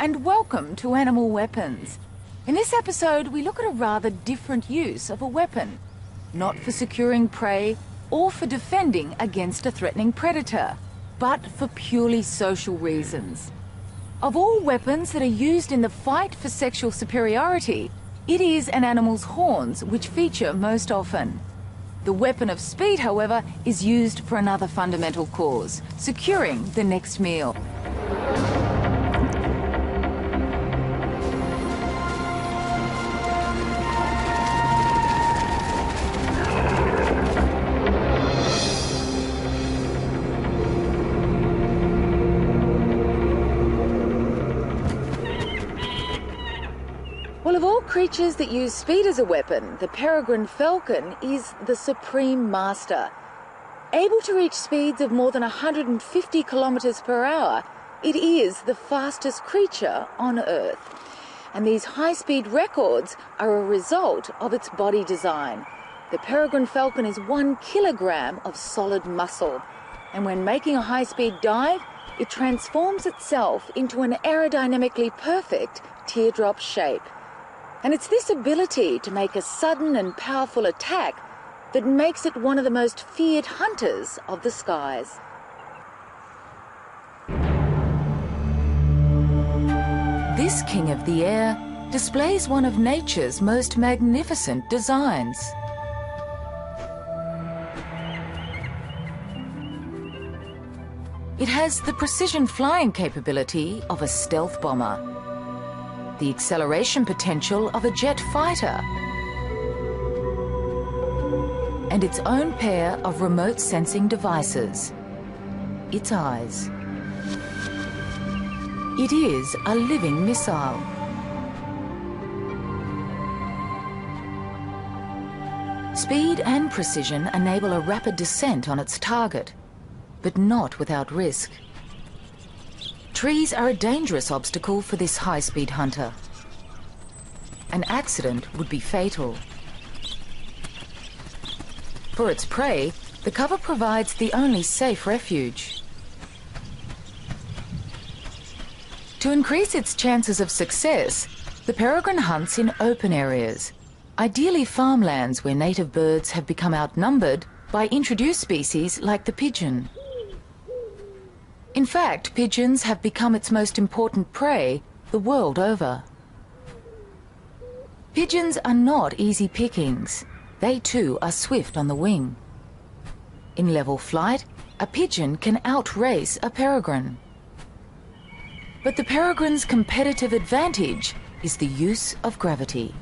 and welcome to Animal Weapons. In this episode, we look at a rather different use of a weapon, not for securing prey or for defending against a threatening predator, but for purely social reasons. Of all weapons that are used in the fight for sexual superiority, it is an animal's horns which feature most often. The weapon of speed, however, is used for another fundamental cause, securing the next meal. Well, of all creatures that use speed as a weapon, the peregrine falcon is the supreme master. Able to reach speeds of more than 150 kilometers per hour, it is the fastest creature on Earth. And these high-speed records are a result of its body design. The peregrine falcon is 1 kilogram of solid muscle, and when making a high-speed dive, it transforms itself into an aerodynamically perfect teardrop shape. And it's this ability to make a sudden and powerful attack that makes it one of the most feared hunters of the skies. This king of the air displays one of nature's most magnificent designs. It has the precision flying capability of a stealth bomber, the acceleration potential of a jet fighter, and its own pair of remote sensing devices, its eyes. It is a living missile. Speed and precision enable a rapid descent on its target, but not without risk. Trees are a dangerous obstacle for this high-speed hunter. An accident would be fatal. For its prey, the cover provides the only safe refuge. To increase its chances of success, the peregrine hunts in open areas, ideally farmlands where native birds have become outnumbered by introduced species like the pigeon. In fact, pigeons have become its most important prey the world over. Pigeons are not easy pickings. They too are swift on the wing. In level flight, a pigeon can outrace a peregrine. But the peregrine's competitive advantage is the use of gravity.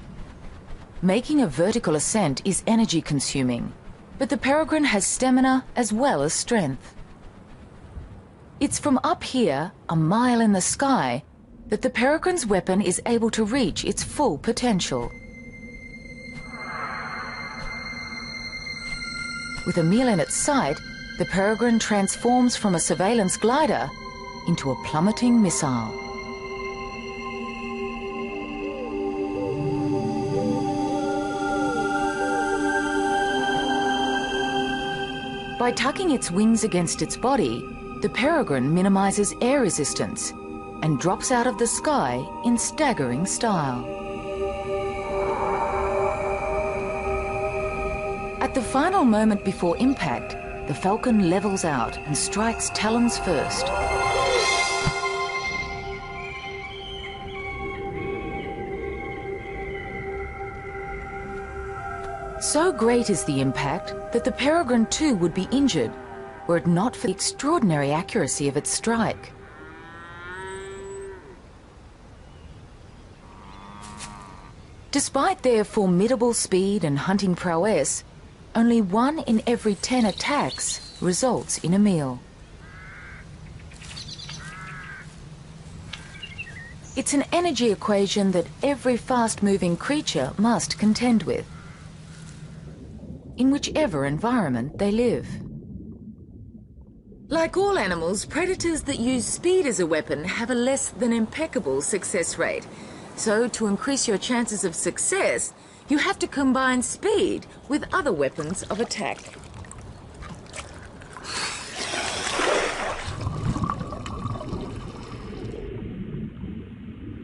Making a vertical ascent is energy consuming, but the peregrine has stamina as well as strength. It's from up here, a mile in the sky, that the peregrine's weapon is able to reach its full potential. With a meal in its sight, the peregrine transforms from a surveillance glider into a plummeting missile. By tucking its wings against its body, the peregrine minimizes air resistance and drops out of the sky in staggering style. At the final moment before impact, the falcon levels out and strikes talons first. So great is the impact that the peregrine too would be injured were it not for the extraordinary accuracy of its strike. Despite their formidable speed and hunting prowess, only 1 in every 10 attacks results in a meal. It's an energy equation that every fast-moving creature must contend with, in whichever environment they live. Like all animals, predators that use speed as a weapon have a less than impeccable success rate. So, to increase your chances of success, you have to combine speed with other weapons of attack.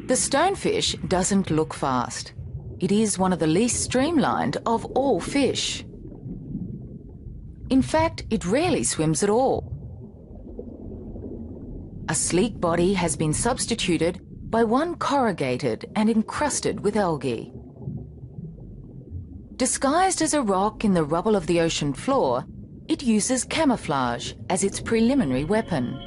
The stonefish doesn't look fast. It is one of the least streamlined of all fish. In fact, it rarely swims at all. A sleek body has been substituted by one corrugated and encrusted with algae. Disguised as a rock in the rubble of the ocean floor, it uses camouflage as its preliminary weapon.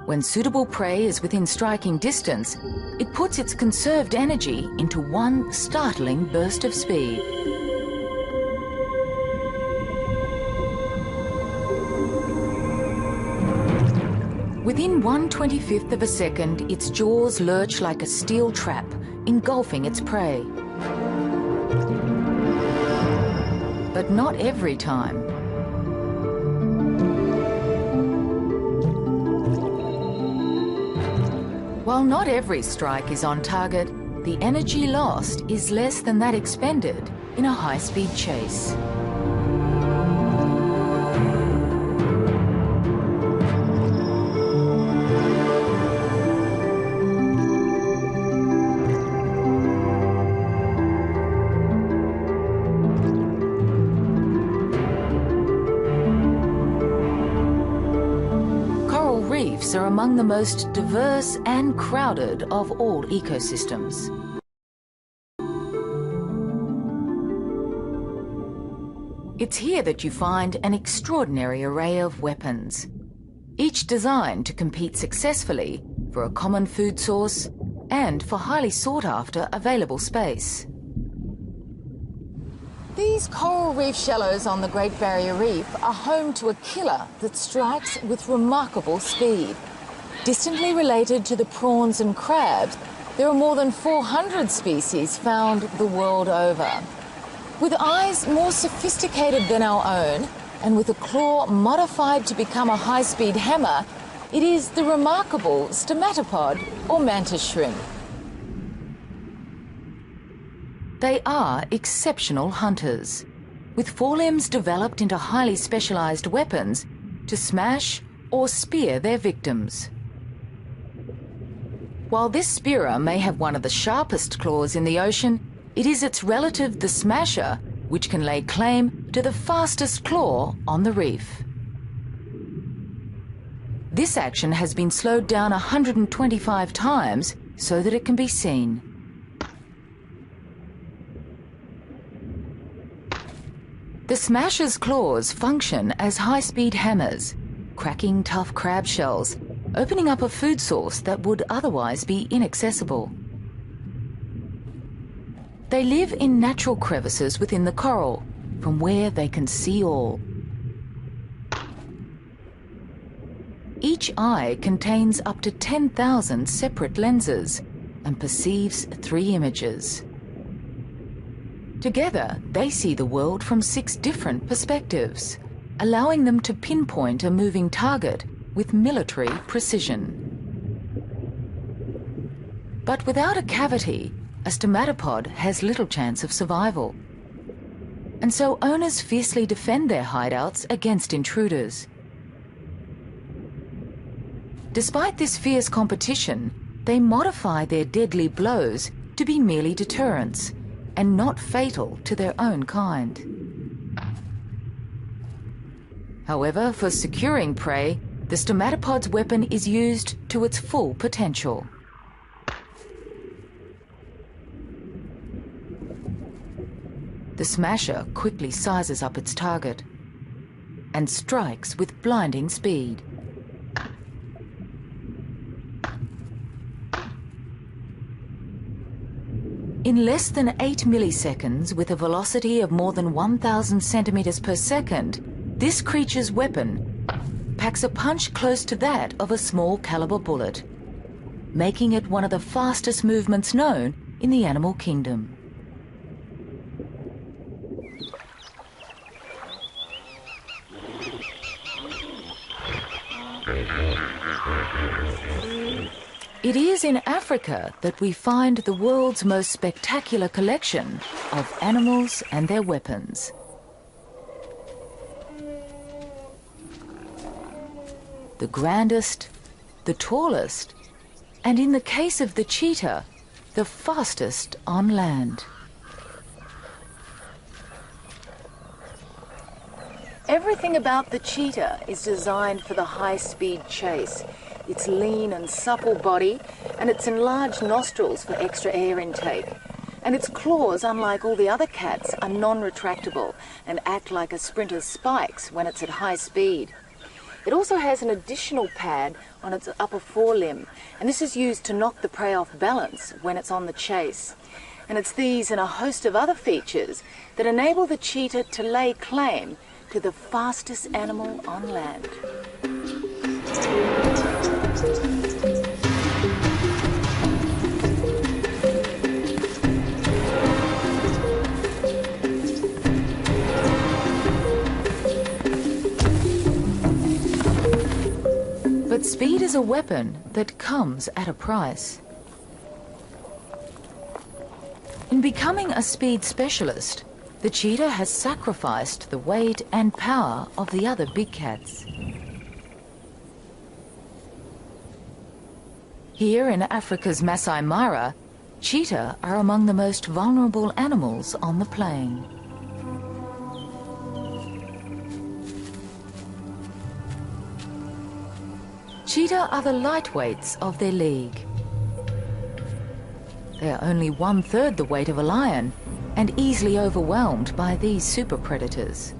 When suitable prey is within striking distance, it puts its conserved energy into one startling burst of speed. Within 1/25th of a second, its jaws lurch like a steel trap, engulfing its prey. But not every time. While not every strike is on target, the energy lost is less than that expended in a high-speed chase. Reefs are among the most diverse and crowded of all ecosystems. It's here that you find an extraordinary array of weapons, each designed to compete successfully for a common food source and for highly sought-after available space. These coral reef shallows on the Great Barrier Reef are home to a killer that strikes with remarkable speed. Distantly related to the prawns and crabs, there are more than 400 species found the world over. With eyes more sophisticated than our own, and with a claw modified to become a high-speed hammer, it is the remarkable stomatopod or mantis shrimp. They are exceptional hunters, with forelimbs developed into highly specialized weapons to smash or spear their victims. While this spearer may have one of the sharpest claws in the ocean, it is its relative, the smasher, which can lay claim to the fastest claw on the reef. This action has been slowed down 125 times so that it can be seen. The smasher's claws function as high-speed hammers, cracking tough crab shells, opening up a food source that would otherwise be inaccessible. They live in natural crevices within the coral, from where they can see all. Each eye contains up to 10,000 separate lenses and perceives 3 images. Together, they see the world from 6 different perspectives, allowing them to pinpoint a moving target with military precision. But without a cavity, a stomatopod has little chance of survival. And so owners fiercely defend their hideouts against intruders. Despite this fierce competition, they modify their deadly blows to be merely deterrents and not fatal to their own kind. However, for securing prey, the stomatopod's weapon is used to its full potential. The smasher quickly sizes up its target and strikes with blinding speed. In less than 8 milliseconds, with a velocity of more than 1,000 centimeters per second, this creature's weapon packs a punch close to that of a small caliber bullet, making it one of the fastest movements known in the animal kingdom. It is in Africa that we find the world's most spectacular collection of animals and their weapons. The grandest, the tallest, And in the case of the cheetah, the fastest on land. Everything about the cheetah is designed for the high-speed chase. Its lean and supple body and its enlarged nostrils for extra air intake. And its claws, unlike all the other cats, are non-retractable and act like a sprinter's spikes when it's at high speed. It also has an additional pad on its upper forelimb, and this is used to knock the prey off balance when it's on the chase. And it's these and a host of other features that enable the cheetah to lay claim to the fastest animal on land. But speed is a weapon that comes at a price. In becoming a speed specialist, the cheetah has sacrificed the weight and power of the other big cats. Here in Africa's Masai Mara, cheetah are among the most vulnerable animals on the plain. Cheetah are the lightweights of their league. They are only 1/3 the weight of a lion and easily overwhelmed by these super predators.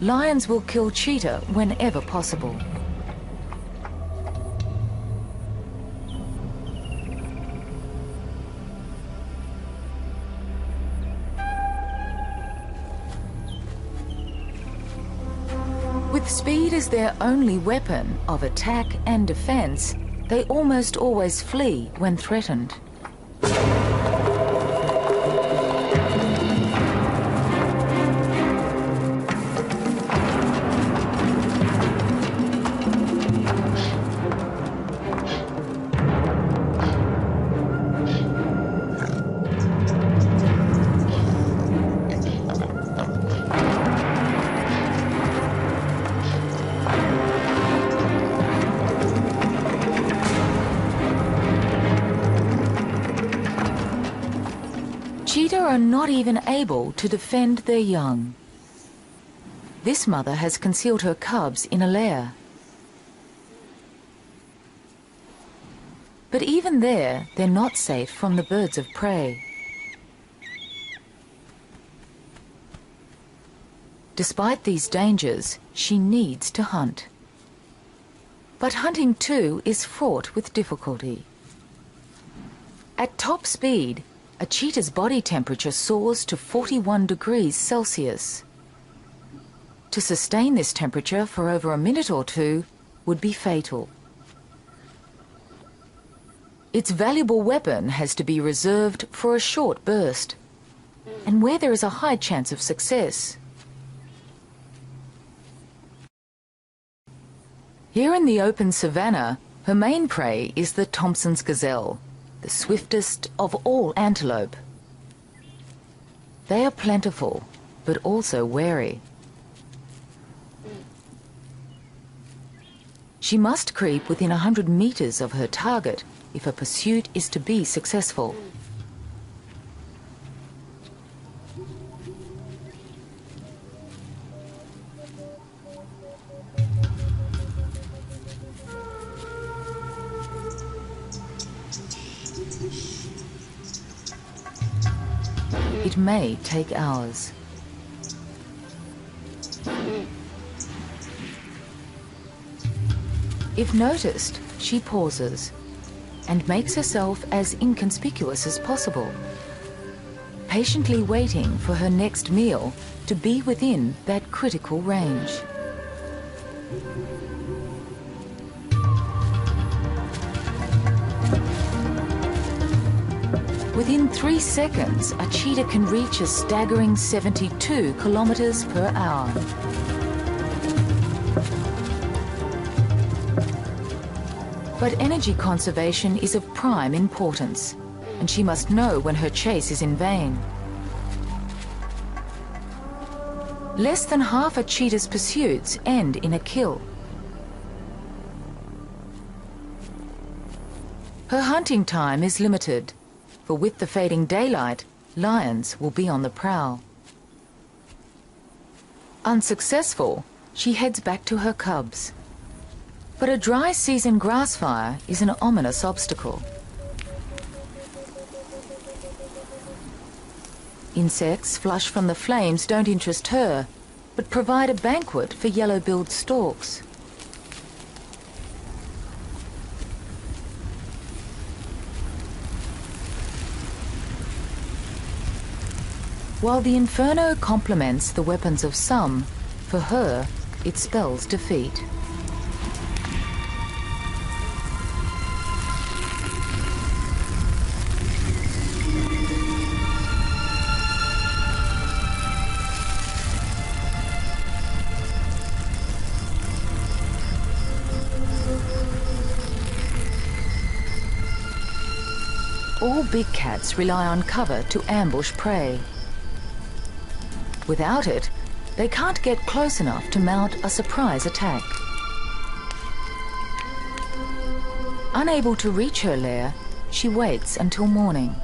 Lions will kill cheetah whenever possible. With speed as their only weapon of attack and defense, they almost always flee when threatened. Cheetah are not even able to defend their young. This mother has concealed her cubs in a lair. But even there, they're not safe from the birds of prey. Despite these dangers, she needs to hunt. But hunting too is fraught with difficulty. At top speed, a cheetah's body temperature soars to 41 degrees Celsius. To sustain this temperature for over a minute or two would be fatal. Its valuable weapon has to be reserved for a short burst, and where there is a high chance of success. Here in the open savanna, her main prey is the Thompson's gazelle, the swiftest of all antelope. They are plentiful, but also wary. She must creep within 100 meters of her target if a pursuit is to be successful. It may take hours. If noticed, she pauses and makes herself as inconspicuous as possible, patiently waiting for her next meal to be within that critical range. Within 3 seconds, a cheetah can reach a staggering 72 kilometers per hour. But energy conservation is of prime importance, and she must know when her chase is in vain. Less than half a cheetah's pursuits end in a kill. Her hunting time is limited, for with the fading daylight, lions will be on the prowl. Unsuccessful, she heads back to her cubs. But a dry season grass fire is an ominous obstacle. Insects flush from the flames don't interest her, but provide a banquet for yellow-billed storks. While the inferno complements the weapons of some, for her, it spells defeat. All big cats rely on cover to ambush prey. Without it, they can't get close enough to mount a surprise attack. Unable to reach her lair, she waits until morning.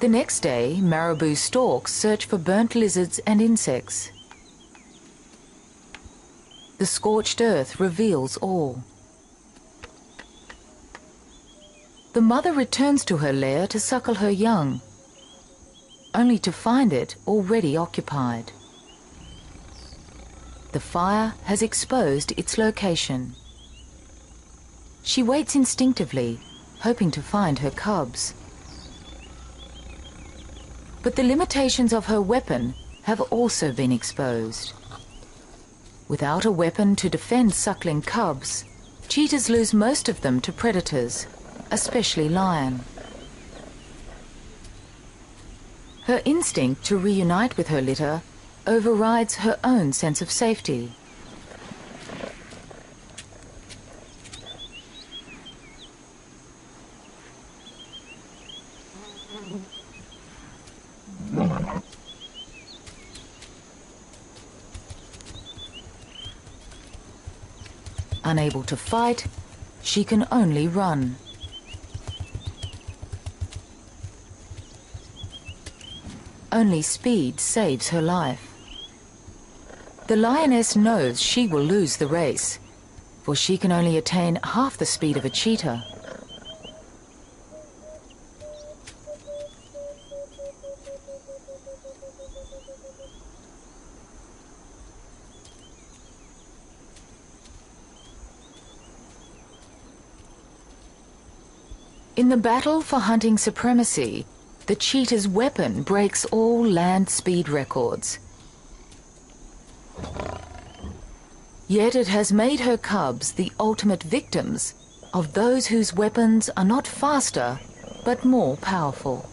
The next day, marabou storks search for burnt lizards and insects. The scorched earth reveals all. The mother returns to her lair to suckle her young, only to find it already occupied. The fire has exposed its location. She waits instinctively, hoping to find her cubs. But the limitations of her weapon have also been exposed. Without a weapon to defend suckling cubs, cheetahs lose most of them to predators, especially lion. Her instinct to reunite with her litter overrides her own sense of safety. Unable to fight, she can only run. Only speed saves her life. The lioness knows she will lose the race, for she can only attain half the speed of a cheetah. In the battle for hunting supremacy, the cheetah's weapon breaks all land speed records. Yet it has made her cubs the ultimate victims of those whose weapons are not faster, but more powerful.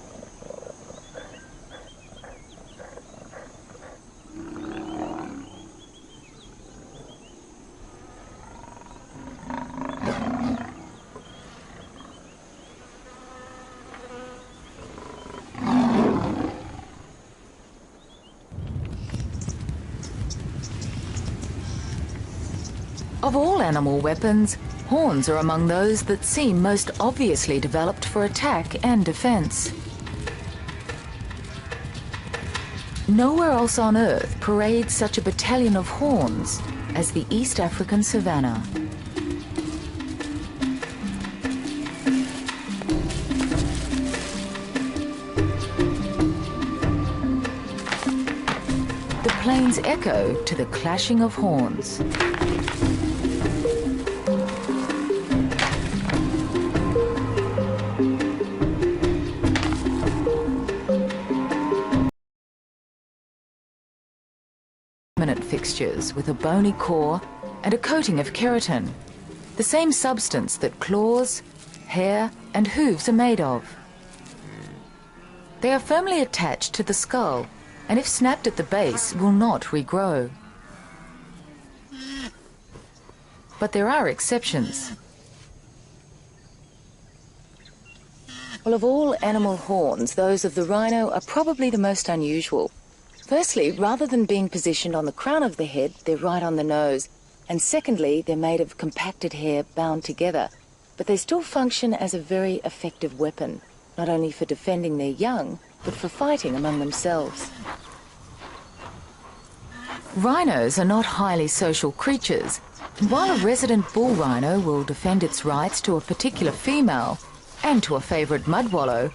Of all animal weapons, horns are among those that seem most obviously developed for attack and defense. Nowhere else on Earth parades such a battalion of horns as the East African savanna. The plains echo to the clashing of horns. Fixtures with a bony core and a coating of keratin, the same substance that claws, hair and hooves are made of. They are firmly attached to the skull and if snapped at the base will not regrow. But there are exceptions. Well, of all animal horns, those of the rhino are probably the most unusual. Firstly, rather than being positioned on the crown of the head, they're right on the nose, And secondly, they're made of compacted hair bound together, but they still function as a very effective weapon, not only for defending their young, but for fighting among themselves. Rhinos are not highly social creatures, and while a resident bull rhino will defend its rights to a particular female and to a favourite mud wallow,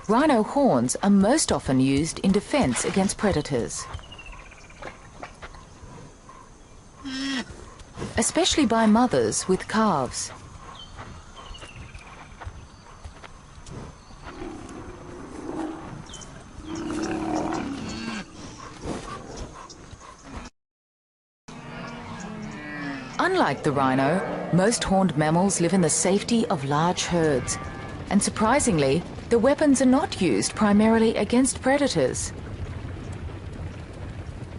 rhino horns are most often used in defence against predators. Especially by mothers with calves. Unlike the rhino, most horned mammals live in the safety of large herds, and surprisingly, the weapons are not used primarily against predators.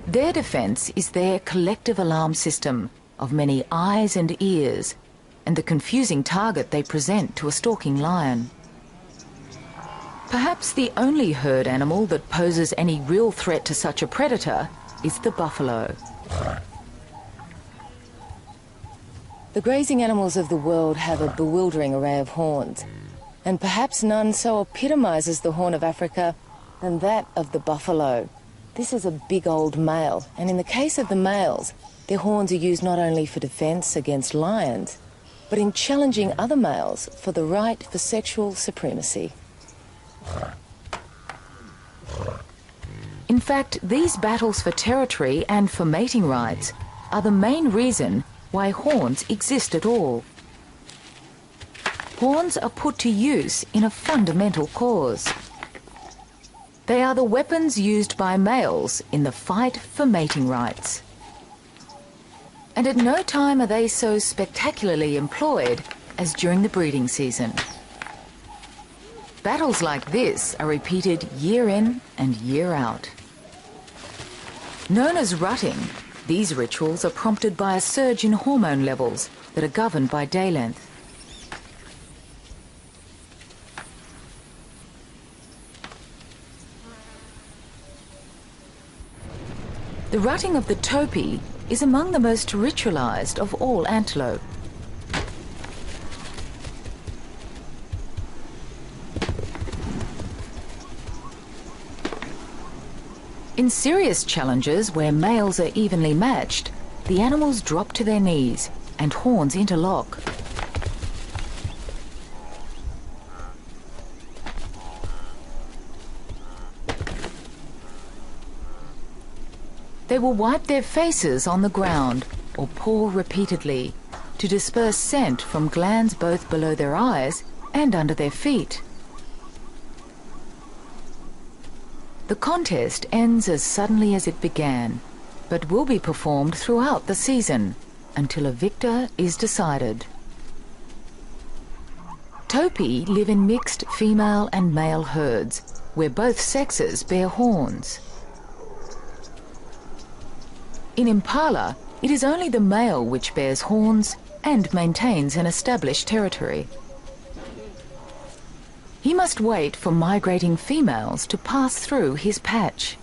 Their defence is their collective alarm system of many eyes and ears, and the confusing target they present to a stalking lion. Perhaps the only herd animal that poses any real threat to such a predator is the buffalo. The grazing animals of the world have a bewildering array of horns, and perhaps none so epitomises the Horn of Africa than that of the buffalo. This is a big old male, and in the case of the males, their horns are used not only for defence against lions, but in challenging other males for the right for sexual supremacy. In fact, these battles for territory and for mating rights are the main reason why horns exist at all. Horns are put to use in a fundamental cause. They are the weapons used by males in the fight for mating rights. And at no time are they so spectacularly employed as during the breeding season. Battles like this are repeated year in and year out. Known as rutting, these rituals are prompted by a surge in hormone levels that are governed by day length. The rutting of the topi is among the most ritualized of all antelope. In serious challenges where males are evenly matched, the animals drop to their knees and horns interlock. They will wipe their faces on the ground or paw repeatedly to disperse scent from glands both below their eyes and under their feet. The contest ends as suddenly as it began, but will be performed throughout the season until a victor is decided. Topi live in mixed female and male herds, where both sexes bear horns. In impala, it is only the male which bears horns and maintains an established territory. He must wait for migrating females to pass through his patch.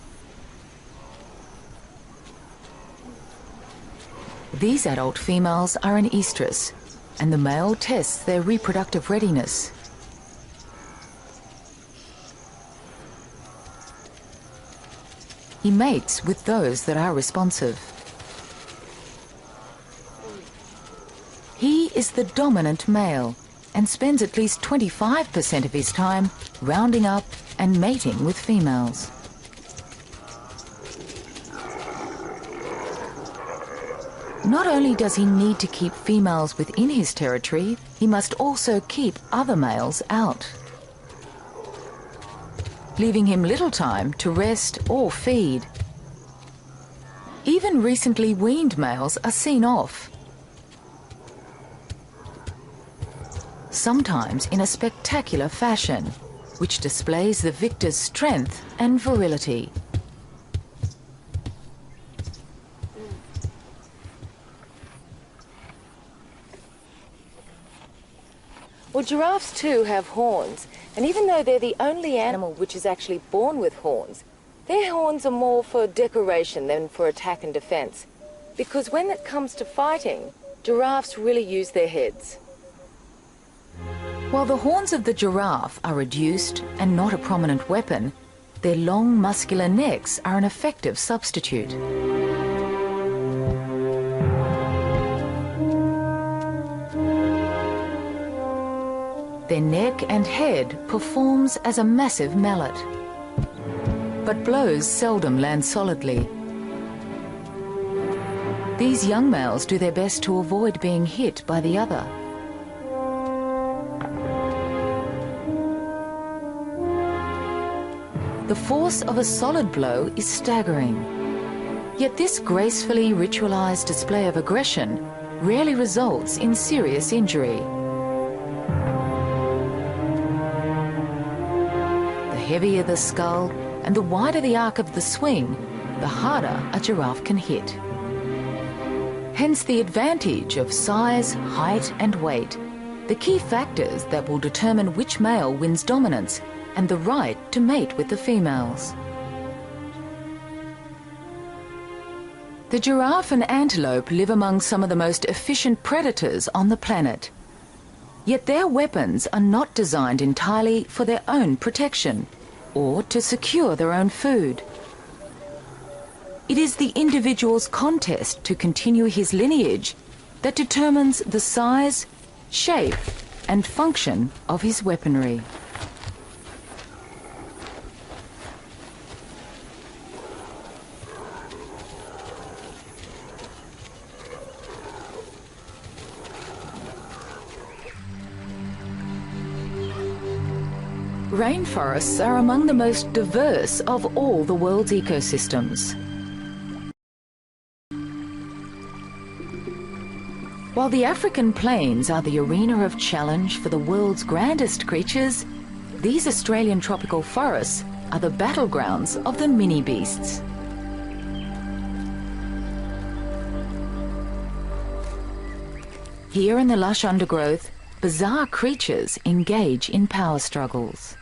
These adult females are in estrus, and the male tests their reproductive readiness. He mates with those that are responsive. He is the dominant male and spends at least 25% of his time rounding up and mating with females. Not only does he need to keep females within his territory, he must also keep other males out, leaving him little time to rest or feed. Even recently weaned males are seen off, sometimes in a spectacular fashion, which displays the victor's strength and virility. Well, giraffes too have horns, and even though they're the only animal which is actually born with horns, their horns are more for decoration than for attack and defence. Because when it comes to fighting, giraffes really use their heads. While the horns of the giraffe are reduced and not a prominent weapon, their long muscular necks are an effective substitute. Their neck and head performs as a massive mallet, but blows seldom land solidly. These young males do their best to avoid being hit by the other. The force of a solid blow is staggering. Yet this gracefully ritualized display of aggression rarely results in serious injury. The heavier the skull and the wider the arc of the swing, the harder a giraffe can hit. Hence the advantage of size, height and weight, the key factors that will determine which male wins dominance and the right to mate with the females. The giraffe and antelope live among some of the most efficient predators on the planet. Yet their weapons are not designed entirely for their own protection or to secure their own food. It is the individual's contest to continue his lineage that determines the size, shape and function of his weaponry. Rainforests are among the most diverse of all the world's ecosystems. While the African plains are the arena of challenge for the world's grandest creatures, these Australian tropical forests are the battlegrounds of the mini-beasts. Here in the lush undergrowth, bizarre creatures engage in power struggles.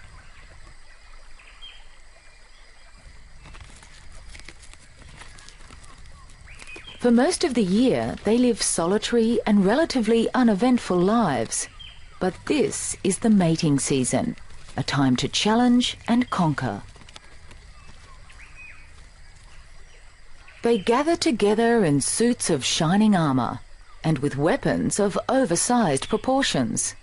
For most of the year, they live solitary and relatively uneventful lives. But this is the mating season, a time to challenge and conquer. They gather together in suits of shining armour and with weapons of oversized proportions.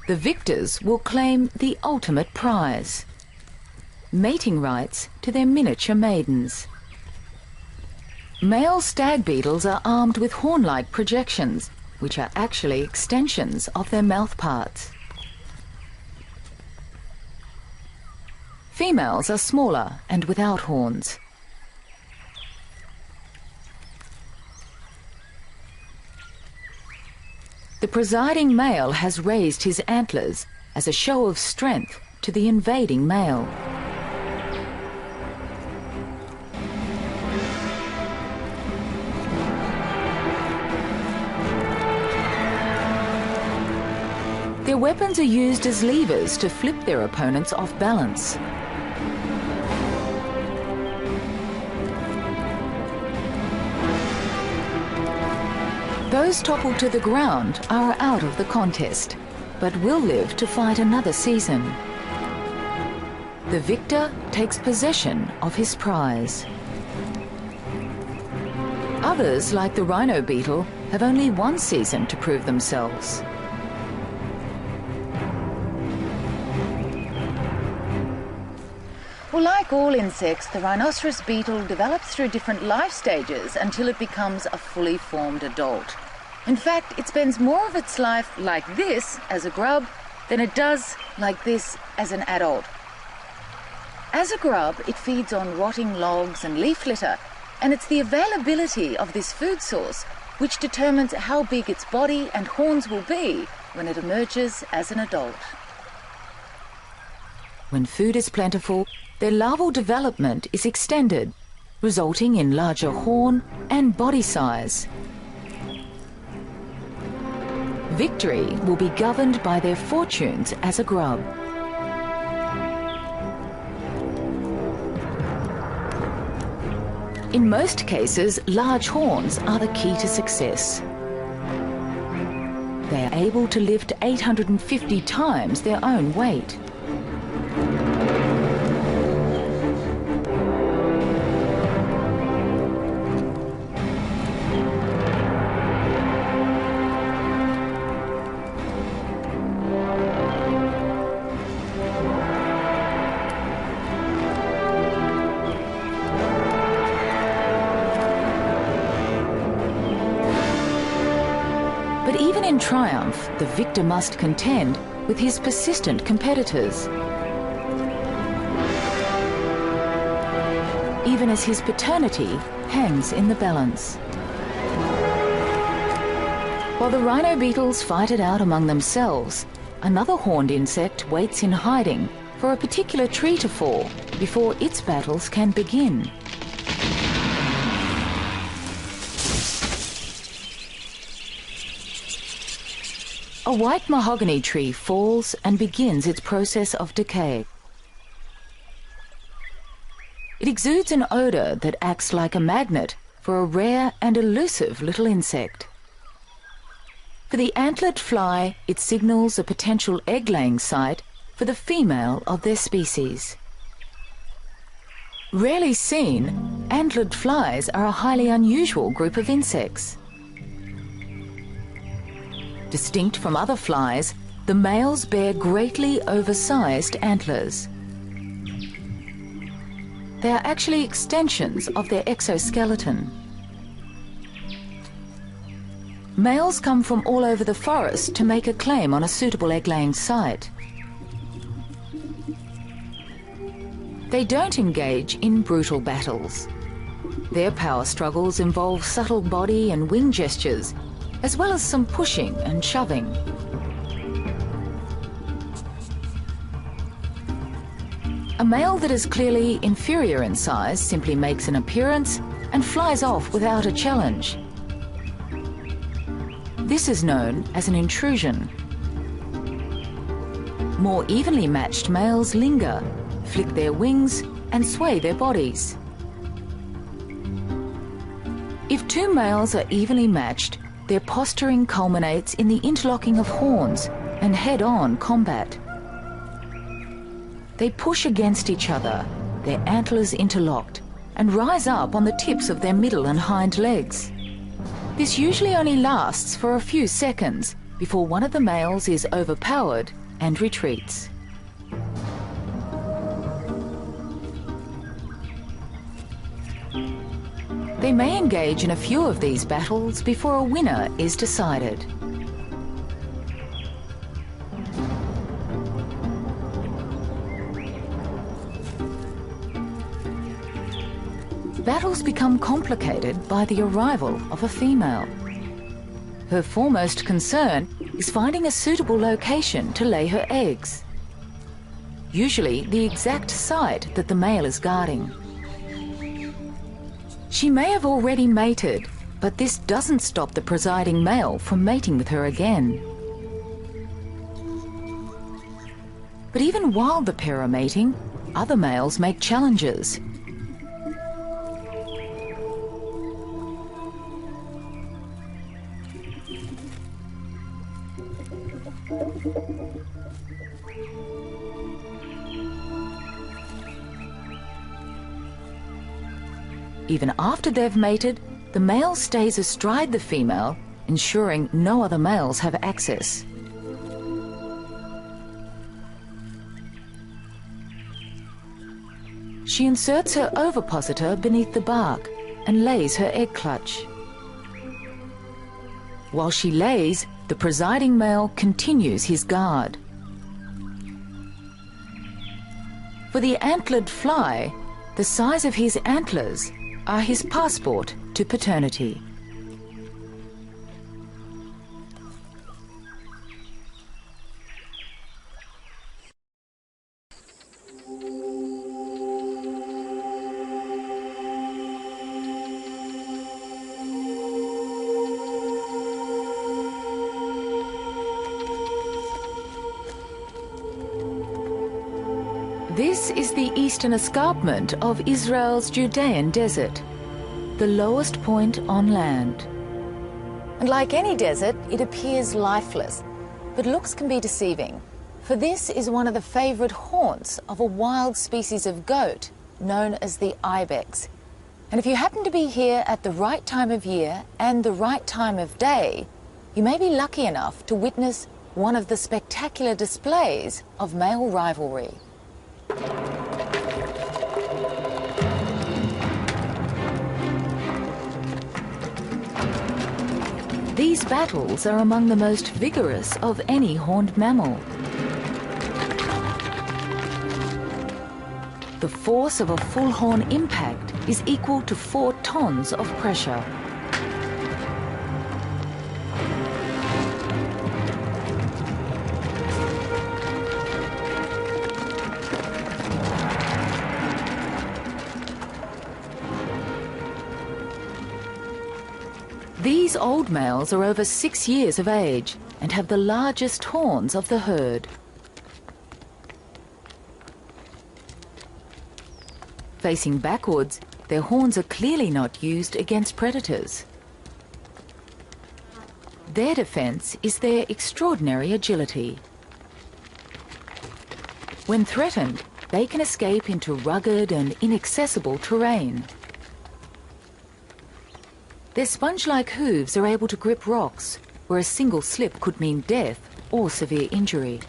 The victors will claim the ultimate prize: mating rights to their miniature maidens. Male stag beetles are armed with horn-like projections, which are actually extensions of their mouth parts. Females are smaller and without horns. The presiding male has raised his antlers as a show of strength to the invading male. Their weapons are used as levers to flip their opponents off balance. Those toppled to the ground are out of the contest, but will live to fight another season. The victor takes possession of his prize. Others, like the rhino beetle, have only one season to prove themselves. Well, like all insects, the rhinoceros beetle develops through different life stages until it becomes a fully formed adult. In fact, it spends more of its life like this as a grub than it does like this as an adult. As a grub, it feeds on rotting logs and leaf litter, and it's the availability of this food source which determines how big its body and horns will be when it emerges as an adult. When food is plentiful, their larval development is extended, resulting in larger horn and body size. Victory will be governed by their fortunes as a grub. In most cases, large horns are the key to success. They are able to lift 850 times their own weight. But even in triumph, the victor must contend with his persistent competitors. Even as his paternity hangs in the balance. While the rhino beetles fight it out among themselves, another horned insect waits in hiding for a particular tree to fall before its battles can begin. A white mahogany tree falls and begins its process of decay. It exudes an odor that acts like a magnet for a rare and elusive little insect. For the antlered fly, it signals a potential egg-laying site for the female of their species. Rarely seen, antlered flies are a highly unusual group of insects. Distinct from other flies, the males bear greatly oversized antlers. They are actually extensions of their exoskeleton. Males come from all over the forest to make a claim on a suitable egg-laying site. They don't engage in brutal battles. Their power struggles involve subtle body and wing gestures, as well as some pushing and shoving. A male that is clearly inferior in size simply makes an appearance and flies off without a challenge. This is known as an intrusion. More evenly matched males linger, flick their wings and sway their bodies. If two males are evenly matched, their posturing culminates in the interlocking of horns and head-on combat. They push against each other, their antlers interlocked, and rise up on the tips of their middle and hind legs. This usually only lasts for a few seconds before one of the males is overpowered and retreats. They may engage in a few of these battles before a winner is decided. Battles become complicated by the arrival of a female. Her foremost concern is finding a suitable location to lay her eggs. Usually the exact site that the male is guarding. She may have already mated, but this doesn't stop the presiding male from mating with her again. But even while the pair are mating, other males make challenges. Even after they've mated, the male stays astride the female, ensuring no other males have access. She inserts her ovipositor beneath the bark and lays her egg clutch. While she lays, the presiding male continues his guard. For the antlered fly, the size of his antlers are his passport to paternity. This is the eastern escarpment of Israel's Judean desert. the lowest point on land. And like any desert, it appears lifeless, but looks can be deceiving, for this is one of the favourite haunts of a wild species of goat known as the ibex. And if you happen to be here at the right time of year and the right time of day, you may be lucky enough to witness one of the spectacular displays of male rivalry. These battles are among the most vigorous of any horned mammal. The force of a full horn impact is equal to 4 tons of pressure. These old males are over 6 years of age and have the largest horns of the herd. Facing backwards, their horns are clearly not used against predators. Their defence is their extraordinary agility. When threatened, they can escape into rugged and inaccessible terrain. Their sponge-like hooves are able to grip rocks, where a single slip could mean death or severe injury.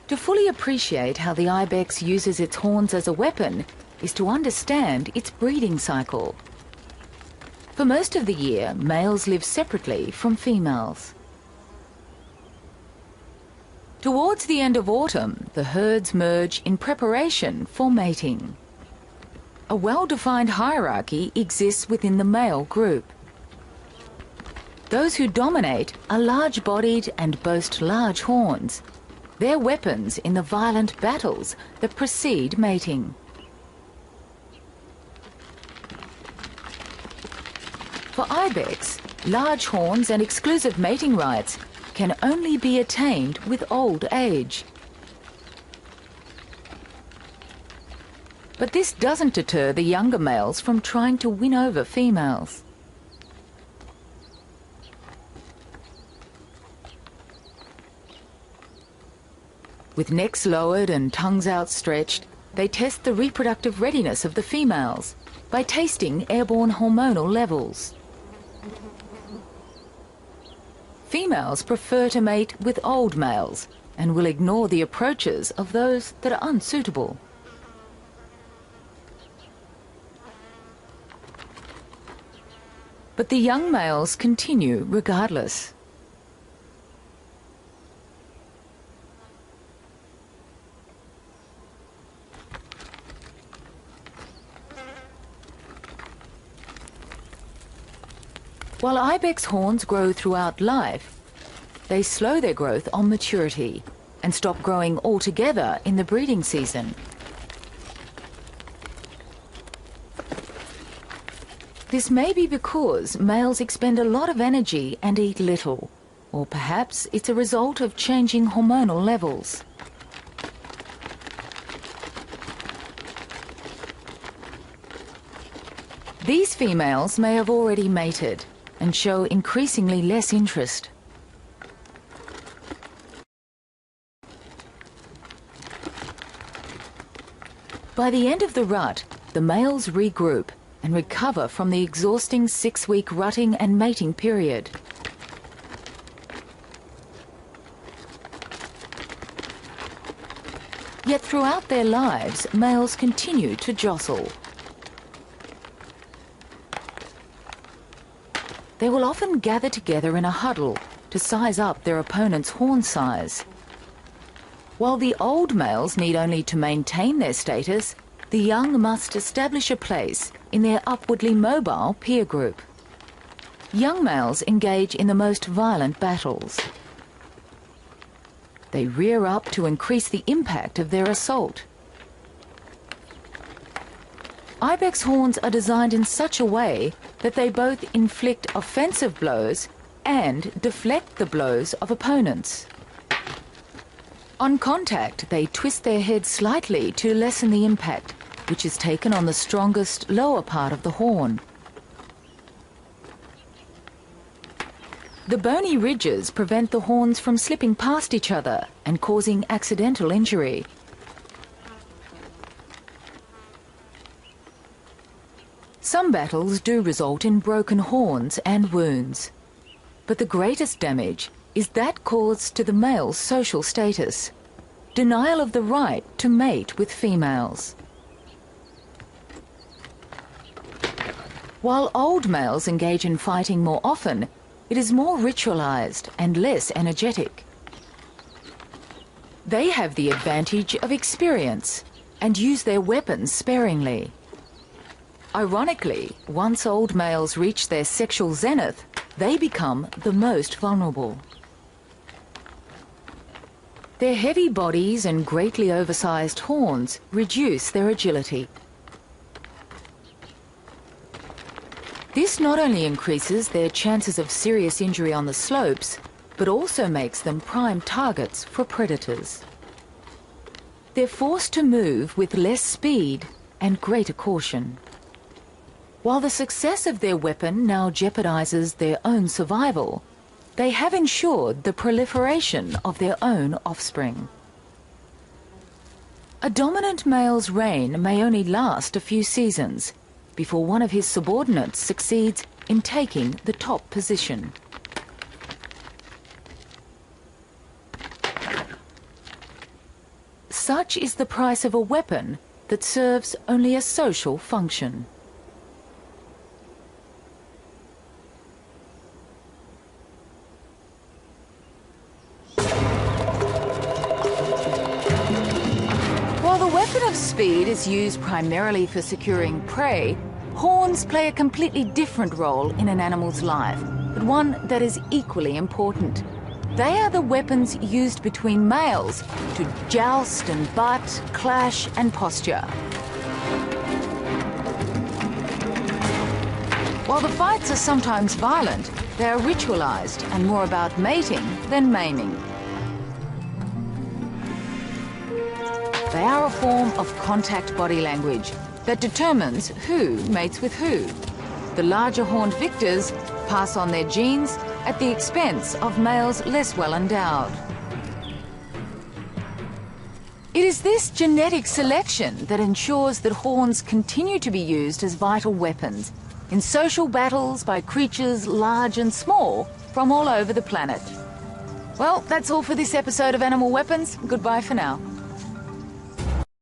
To fully appreciate how the ibex uses its horns as a weapon is to understand its breeding cycle. For most of the year, males live separately from females. Towards the end of autumn, the herds merge in preparation for mating. A well-defined hierarchy exists within the male group. Those who dominate are large-bodied and boast large horns. They're weapons in the violent battles that precede mating. For ibex, large horns and exclusive mating rights can only be attained with old age. But this doesn't deter the younger males from trying to win over females. With necks lowered and tongues outstretched, they test the reproductive readiness of the females by tasting airborne hormonal levels. Females prefer to mate with old males and will ignore the approaches of those that are unsuitable. But the young males continue regardless. While ibex horns grow throughout life, they slow their growth on maturity and stop growing altogether in the breeding season. This may be because males expend a lot of energy and eat little, or perhaps it's a result of changing hormonal levels. These females may have already mated and show increasingly less interest. By the end of the rut, the males regroup and recover from the exhausting 6-week rutting and mating period. Yet throughout their lives, males continue to jostle. They will often gather together in a huddle to size up their opponent's horn size. While the old males need only to maintain their status, the young must establish a place in their upwardly mobile peer group. Young males engage in the most violent battles. They rear up to increase the impact of their assault. Ibex horns are designed in such a way that they both inflict offensive blows and deflect the blows of opponents. On contact, they twist their heads slightly to lessen the impact, which is taken on the strongest lower part of the horn. The bony ridges prevent the horns from slipping past each other and causing accidental injury. Some battles do result in broken horns and wounds, but the greatest damage is that caused to the male's social status, denial of the right to mate with females. While old males engage in fighting more often, it is more ritualized and less energetic. They have the advantage of experience and use their weapons sparingly. Ironically, once old males reach their sexual zenith, they become the most vulnerable. Their heavy bodies and greatly oversized horns reduce their agility. This not only increases their chances of serious injury on the slopes, but also makes them prime targets for predators. They're forced to move with less speed and greater caution. While the success of their weapon now jeopardizes their own survival, they have ensured the proliferation of their own offspring. A dominant male's reign may only last a few seasons before one of his subordinates succeeds in taking the top position. Such is the price of a weapon that serves only a social function. While the weapon of speed is used primarily for securing prey, horns play a completely different role in an animal's life, but one that is equally important. They are the weapons used between males to joust and butt, clash and posture. While the fights are sometimes violent, they are ritualized and more about mating than maiming. They are a form of contact body language that determines who mates with who. The larger horned victors pass on their genes at the expense of males less well endowed. It is this genetic selection that ensures that horns continue to be used as vital weapons in social battles by creatures large and small from all over the planet. Well, that's all for this episode of Animal Weapons. Goodbye for now.